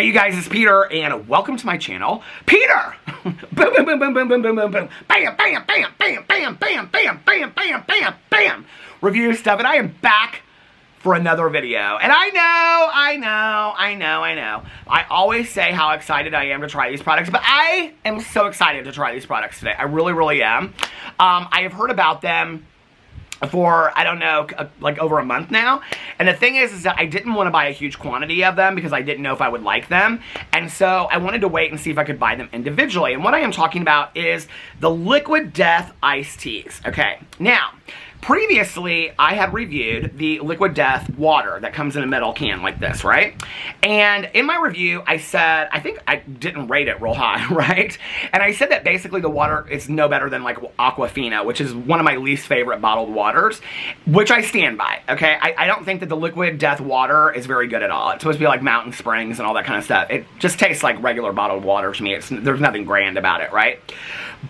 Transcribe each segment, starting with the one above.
Hey you guys, it's Peter, and welcome to my channel. Peter! Boom, boom, boom, boom, boom, boom, boom, boom, boom. Bam, bam, bam, bam, bam, bam, bam, bam, bam, bam, bam. Review stuff, and I am back for another video. And I know. I always say how excited I am to try these products, but I am so excited to try these products today. I really, really am. I have heard about them for, I don't know, like over a month now. And the thing is that I didn't want to buy a huge quantity of them because I didn't know if I would like them. And so I wanted to wait and see if I could buy them individually. And what I am talking about is the Liquid Death iced teas. Okay, now, previously, I had reviewed the Liquid Death water that comes in a metal can like this, right? And in my review, I said, I think I didn't rate it real high, right? And I said that basically the water is no better than like Aquafina, which is one of my least favorite bottled waters, which I stand by, okay? I don't think that the Liquid Death water is very good at all. It's supposed to be like Mountain Springs and all that kind of stuff. It just tastes like regular bottled water to me. There's nothing grand about it, right?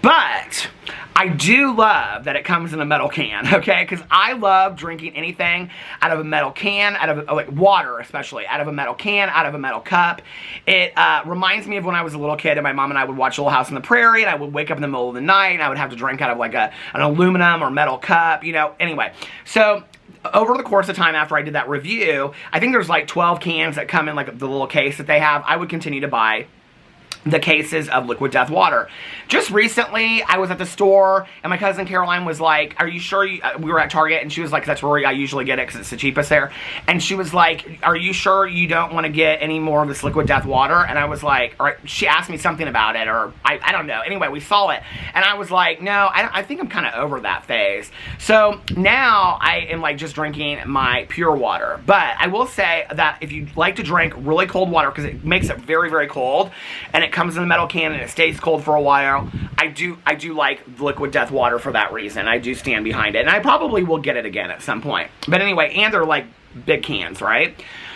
But I do love that it comes in a metal can, okay? Because I love drinking anything out of a metal can, out of like water especially, out of a metal can, out of a metal cup. It reminds me of when I was a little kid and my mom and I would watch Little House on the Prairie, and I would wake up in the middle of the night and I would have to drink out of like an aluminum or metal cup, you know? Anyway, so over the course of time after I did that review, I think there's like 12 cans that come in like the little case that they have. I would continue to buy the cases of Liquid Death water. Just recently, I was at the store, and my cousin Caroline was like, are you sure we were at Target, and she was like, that's where I usually get it, because it's the cheapest there, and she was like, are you sure you don't want to get any more of this Liquid Death water? And I was like, all right, she asked me something about it, or I don't know. Anyway, we saw it, and I was like, no, I think I'm kind of over that phase. So now I am like just drinking my pure water. But I will say that if you like to drink really cold water, because it makes it very, very cold, and it comes in a metal can and it stays cold for a while, I do like Liquid Death water for that reason. I do stand behind it, and I probably will get it again at some point. But anyway, and they're like big cans, right?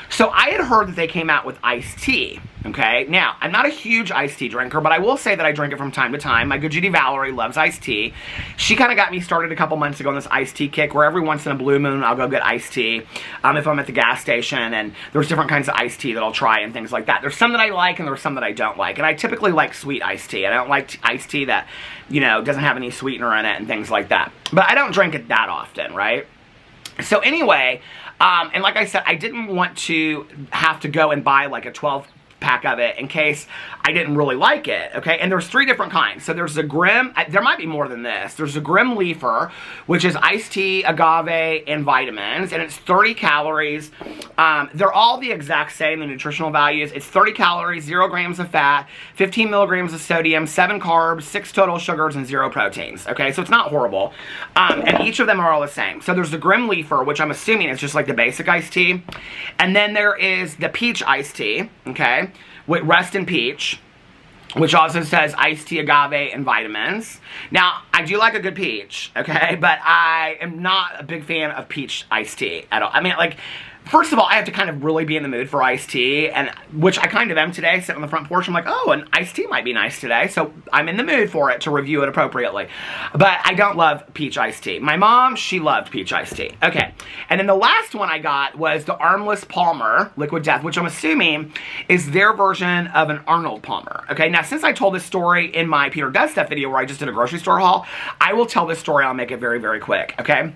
So I had heard that they came out with iced tea, okay? Now, I'm not a huge iced tea drinker, but I will say that I drink it from time to time. My good Judy Valerie loves iced tea. She kind of got me started a couple months ago on this iced tea kick, where every once in a blue moon, I'll go get iced tea if I'm at the gas station, and there's different kinds of iced tea that I'll try and things like that. There's some that I like, and there's some that I don't like. And I typically like sweet iced tea. I don't like iced tea that, you know, doesn't have any sweetener in it and things like that. But I don't drink it that often, right? So anyway, and like I said, I didn't want to have to go and buy like a 12-pack of it in case I didn't really like it, okay? And there's 3 different kinds. So there's the Grim, there might be more than this. There's the Grim Leafer, which is iced tea, agave, and vitamins, and it's 30 calories. They're all the exact same, the nutritional values. It's 30 calories, 0 grams of fat, 15 milligrams of sodium, 7 carbs, 6 total sugars, and 0 proteins, okay? So it's not horrible. And each of them are all the same. So there's the Grim Leafer, which I'm assuming is just like the basic iced tea. And then there is the Peach iced tea, okay, with Rest in Peach, which also says iced tea, agave, and vitamins. Now, I do like a good peach, okay, but I am not a big fan of peach iced tea at all. I mean, like, first of all, I have to kind of really be in the mood for iced tea, and which I kind of am today, sitting on the front porch. I'm like, oh, an iced tea might be nice today, so I'm in the mood for it to review it appropriately. But I don't love peach iced tea. My mom, she loved peach iced tea. Okay, and then the last one I got was the Armless Palmer Liquid Death, which I'm assuming is their version of an Arnold Palmer. Okay, now since I told this story in my Peter Does Stuff video where I just did a grocery store haul, I will tell this story. I'll make it very, very quick, okay?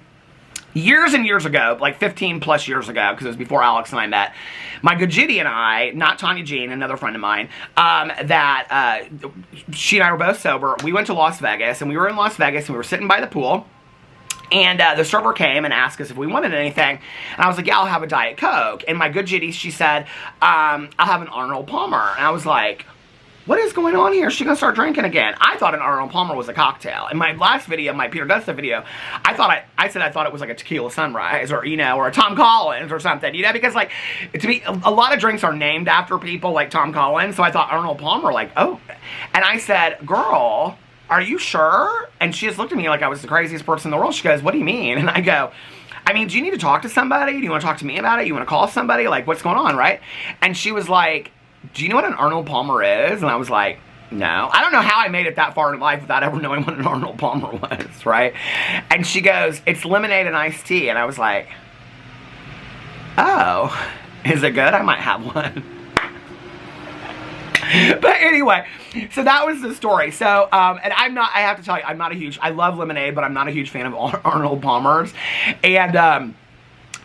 Years and years ago, like 15 plus years ago, because it was before Alex and I met, my good Judy and I, not Tanya Jean, another friend of mine, she and I were both sober. We went to Las Vegas, and we were in Las Vegas, and we were sitting by the pool, and the server came and asked us if we wanted anything, and I was like, yeah, I'll have a Diet Coke. And my good Judy, she said, I'll have an Arnold Palmer. And I was like, what is going on here? Is she gonna start drinking again? I thought an Arnold Palmer was a cocktail. In my last video, my Peter Does Stuff video, I said I thought it was like a tequila sunrise, or, you know, or a Tom Collins or something, you know, because like, to me, a lot of drinks are named after people like Tom Collins, so I thought Arnold Palmer, like, oh. And I said, girl, are you sure? And she just looked at me like I was the craziest person in the world. She goes, what do you mean? And I go, I mean, do you need to talk to somebody? Do you want to talk to me about it? You want to call somebody? Like, what's going on, right? And she was like, do you know what an Arnold Palmer is? And I was like, no. I don't know how I made it that far in life without ever knowing what an Arnold Palmer was, right? And she goes, it's lemonade and iced tea. And I was like, oh, is it good? I might have one. But anyway, so that was the story. So, and I have to tell you, I love lemonade, but I'm not a huge fan of Arnold Palmer's. And,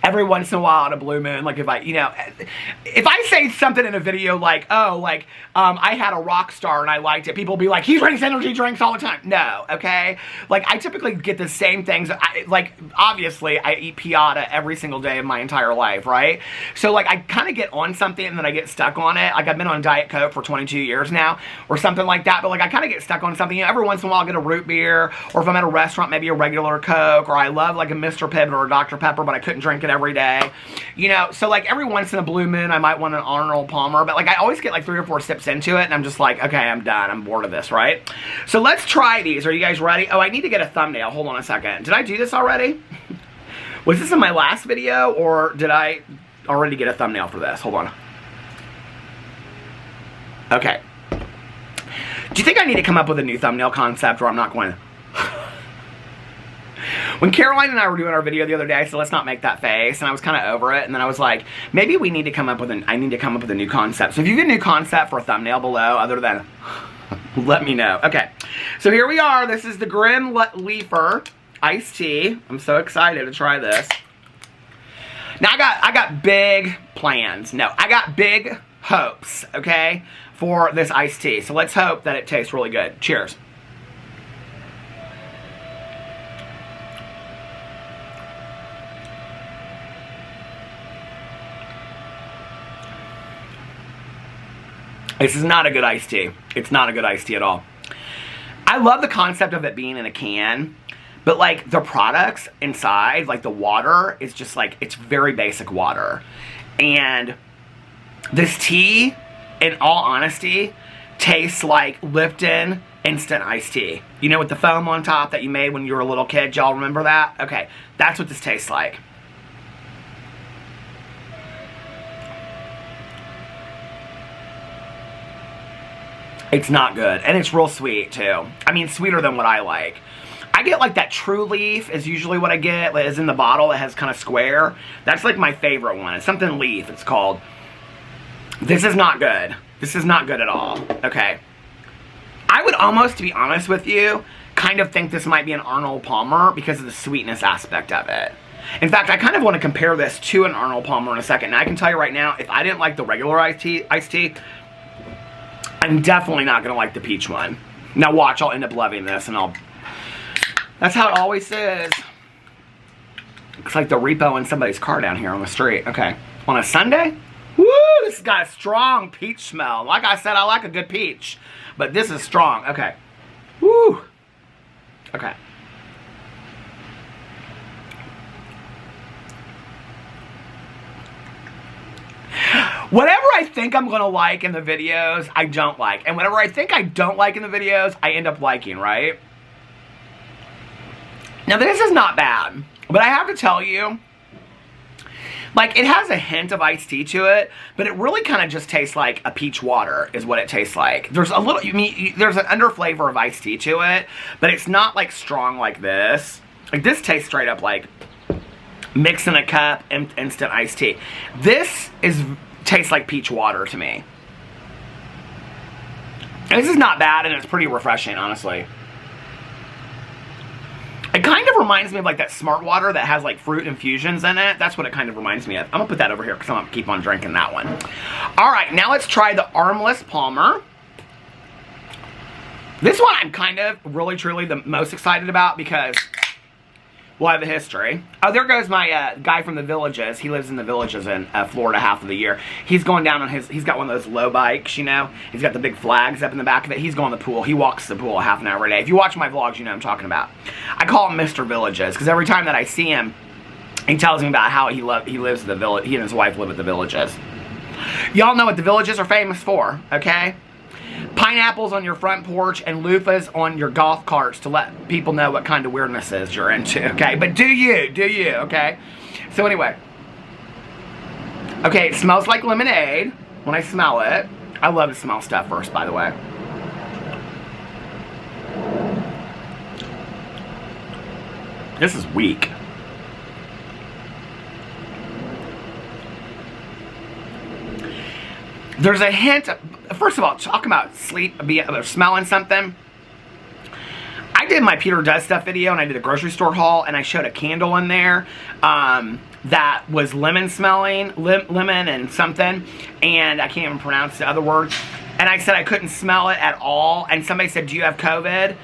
every once in a while on a blue moon, like if I say something in a video like, oh, like, I had a rock star and I liked it, people will be like, he drinks energy drinks all the time. No, okay? Like, I typically get the same things. Like, obviously, I eat Piata every single day of my entire life, right? So, like, I kind of get on something and then I get stuck on it. Like, I've been on Diet Coke for 22 years now or something like that. But, like, I kind of get stuck on something. You know, every once in a while I'll get a root beer, or if I'm at a restaurant, maybe a regular Coke, or I love, like, a Mr. Pibb or a Dr. Pepper, but I couldn't drink it every day. You know, so, like, every once in a blue moon, I might want an Arnold Palmer. But, like, I always get, like, 3 or 4 sips into it, and I'm just like, okay, I'm done. I'm bored of this, right? So, let's try these. Are you guys ready? Oh, I need to get a thumbnail. Hold on a second. Did I do this already? Was this in my last video, or did I already get a thumbnail for this? Hold on. Okay. Do you think I need to come up with a new thumbnail concept, or I'm not going to? When Caroline and I were doing our video the other day, I said, let's not make that face, and I was kind of over it, and then I was like, maybe we need to come up with I need to come up with a new concept. So if you get a new concept for a thumbnail below, other than, let me know. Okay, so here we are. This is the Grim Leafer iced tea. I'm so excited to try this. Now, I got big plans. No, I got big hopes, okay, for this iced tea. So let's hope that it tastes really good. Cheers. This is not a good iced tea. It's not a good iced tea at all. I love the concept of it being in a can, but like the products inside, like the water, is just like, it's very basic water. And this tea, in all honesty, tastes like Lipton instant iced tea. You know, with the foam on top that you made when you were a little kid? Y'all remember that? Okay, that's what this tastes like. It's not good. And it's real sweet, too. I mean, sweeter than what I like. I get, like, that True Leaf is usually what I get. Like, is in the bottle. It has kind of square. That's, like, my favorite one. It's something Leaf, it's called. This is not good. This is not good at all. Okay. I would almost, to be honest with you, kind of think this might be an Arnold Palmer because of the sweetness aspect of it. In fact, I kind of want to compare this to an Arnold Palmer in a second. And I can tell you right now, if I didn't like the regular iced tea, I'm definitely not going to like the peach one. Now watch, I'll end up loving this, and that's how it always is. Looks like the repo in somebody's car down here on the street. Okay. On a Sunday? Woo! This has got a strong peach smell. Like I said, I like a good peach. But this is strong. Okay. Woo! Okay. Whatever I think I'm going to like in the videos, I don't like. And whatever I think I don't like in the videos, I end up liking, right? Now, this is not bad. But I have to tell you, like, it has a hint of iced tea to it, but it really kind of just tastes like a peach water is what it tastes like. There's a little, there's an under flavor of iced tea to it, but it's not, like, strong like this. Like, this tastes straight up like mix in a cup, instant iced tea. This tastes like peach water to me. And this is not bad, and it's pretty refreshing, honestly. It kind of reminds me of like that Smart Water that has like fruit infusions in it. That's what it kind of reminds me of. I'm gonna put that over here because I'm gonna keep on drinking that one. All right, now let's try the Armless Palmer. This one I'm kind of really truly the most excited about because, well, I have a history. Oh, there goes my guy from the Villages. He lives in the Villages in Florida half of the year. He's going down on he's got one of those low bikes, you know. He's got the big flags up in the back of it. He's going to the pool. He walks the pool half an hour a day. If you watch my vlogs, you know what I'm talking about. I call him Mr. Villages because every time that I see him, he tells me about how he lives at the village. He and his wife live at the Villages. Y'all know what the Villages are famous for, okay? Pineapples on your front porch and loofahs on your golf carts to let people know what kind of weirdnesses you're into, okay? But do you, okay? So anyway. Okay, it smells like lemonade when I smell it. I love to smell stuff first, by the way. This is weak. There's a hint. First of all, talking about smelling something. I did my Peter Does Stuff video, and I did a grocery store haul, and I showed a candle in there that was lemon smelling, lemon and something, and I can't even pronounce the other word. And I said I couldn't smell it at all, and somebody said, do you have COVID?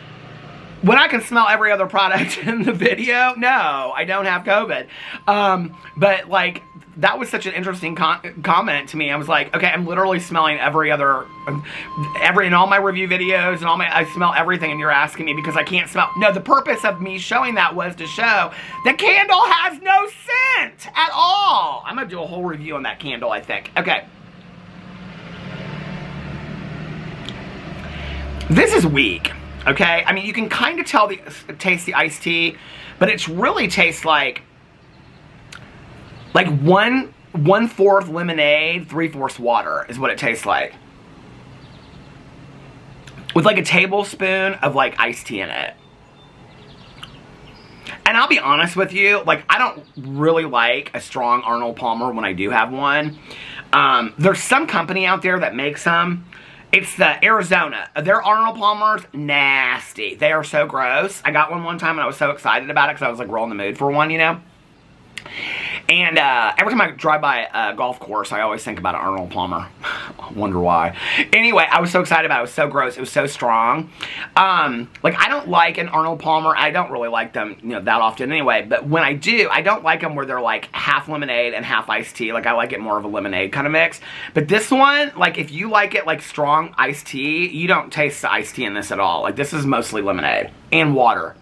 When I can smell every other product in the video, no, I don't have COVID. But like, that was such an interesting comment to me. I was like, okay, I'm literally smelling in all my review videos and I smell everything, and you're asking me because I can't smell. No, the purpose of me showing that was to show the candle has no scent at all. I'm gonna do a whole review on that candle, I think. Okay. This is weak. Okay, I mean, you can kind of taste the iced tea, but it really tastes like 1/4 lemonade, 3/4 water is what it tastes like. With like a tablespoon of like iced tea in it. And I'll be honest with you, like, I don't really like a strong Arnold Palmer when I do have one. There's some company out there that makes them. It's the Arizona. Their Arnold Palmer's nasty. They are so gross. I got one time and I was so excited about it because I was like real in the mood for one, you know. And every time I drive by a golf course, I always think about an Arnold Palmer. I wonder why. Anyway, I was so excited about it. It was so gross. It was so strong. Like, I don't like an Arnold Palmer. I don't really like them, you know, that often anyway. But when I do, I don't like them where they're like half lemonade and half iced tea. Like, I like it more of a lemonade kind of mix. But this one, like, if you like it like strong iced tea, you don't taste the iced tea in this at all. Like, this is mostly lemonade and water.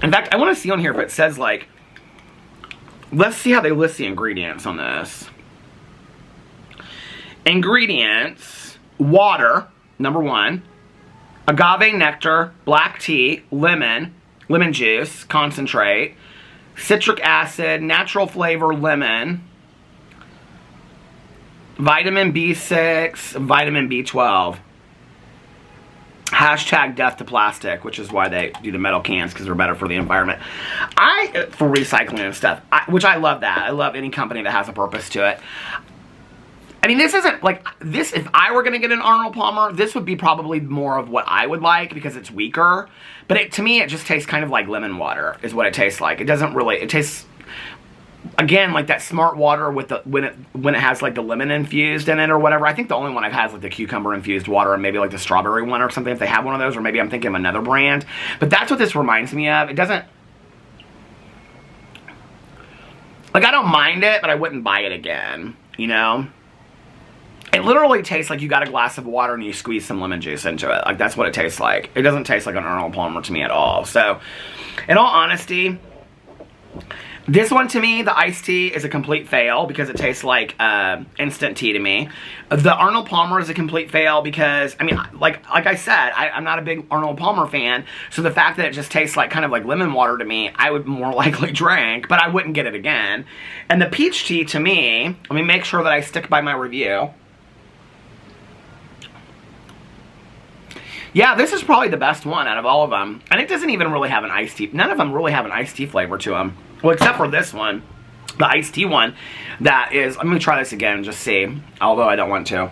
In fact, I want to see on here if it says like, let's see how they list the ingredients on this. Ingredients: water, number 1, agave nectar, black tea, lemon juice, concentrate, citric acid, natural flavor lemon, vitamin B6, vitamin B12. Hashtag death to plastic, which is why they do the metal cans, because they're better for the environment. For recycling and stuff, which I love that. I love any company that has a purpose to it. I mean, this isn't like this. If I were going to get an Arnold Palmer, this would be probably more of what I would like because it's weaker. But to me, it just tastes kind of like lemon water is what it tastes like. It doesn't really, it tastes, again, like that Smart Water with the when it has like the lemon infused in it or whatever. I think the only one I've had is like the cucumber infused water and maybe like the strawberry one or something if they have one of those, or maybe I'm thinking of another brand. But that's what this reminds me of. It doesn't, like, I don't mind it, but I wouldn't buy it again, you know? It literally tastes like you got a glass of water and you squeeze some lemon juice into it. Like, that's what it tastes like. It doesn't taste like an Arnold Palmer to me at all. So, in all honesty, this one to me, the iced tea, is a complete fail because it tastes like instant tea to me. The Arnold Palmer is a complete fail because, I mean, like I said, I'm not a big Arnold Palmer fan, so the fact that it just tastes like kind of like lemon water to me, I would more likely drink, but I wouldn't get it again. And the peach tea to me, let me make sure that I stick by my review. Yeah, this is probably the best one out of all of them. And it doesn't even really have an iced tea. None of them really have an iced tea flavor to them. Well, except for this one, the iced tea one, that is, I'm going to try this again and just see, although I don't want to.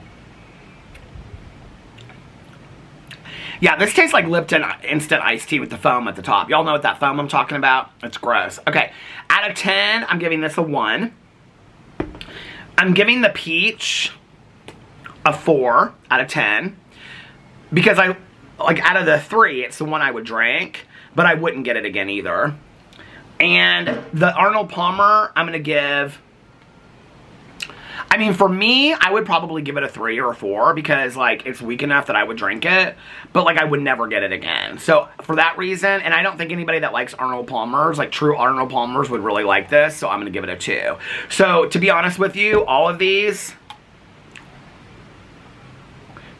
Yeah, this tastes like Lipton instant iced tea with the foam at the top. Y'all know what that foam I'm talking about? It's gross. Okay, out of 10, I'm giving this a 1. I'm giving the peach a 4 out of 10. Because like, out of the 3, it's the one I would drink, but I wouldn't get it again either. And the Arnold Palmer, I'm going to give, I mean, for me, I would probably give it a 3 or a 4 because, like, it's weak enough that I would drink it, but, like, I would never get it again. So, for that reason, and I don't think anybody that likes Arnold Palmers, like true Arnold Palmers, would really like this, so I'm going to give it a 2. So, to be honest with you, all of these,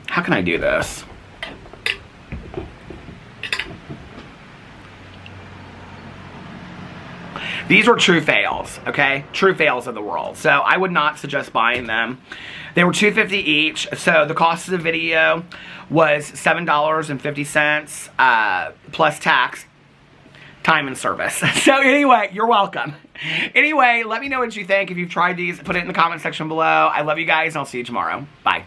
how can I do this? These were true fails, okay? True fails of the world. So I would not suggest buying them. They were $2.50 each. So the cost of the video was $7.50 plus tax. time and service. So anyway, you're welcome. Anyway, let me know what you think. If you've tried these, put it in the comment section below. I love you guys, and I'll see you tomorrow. Bye.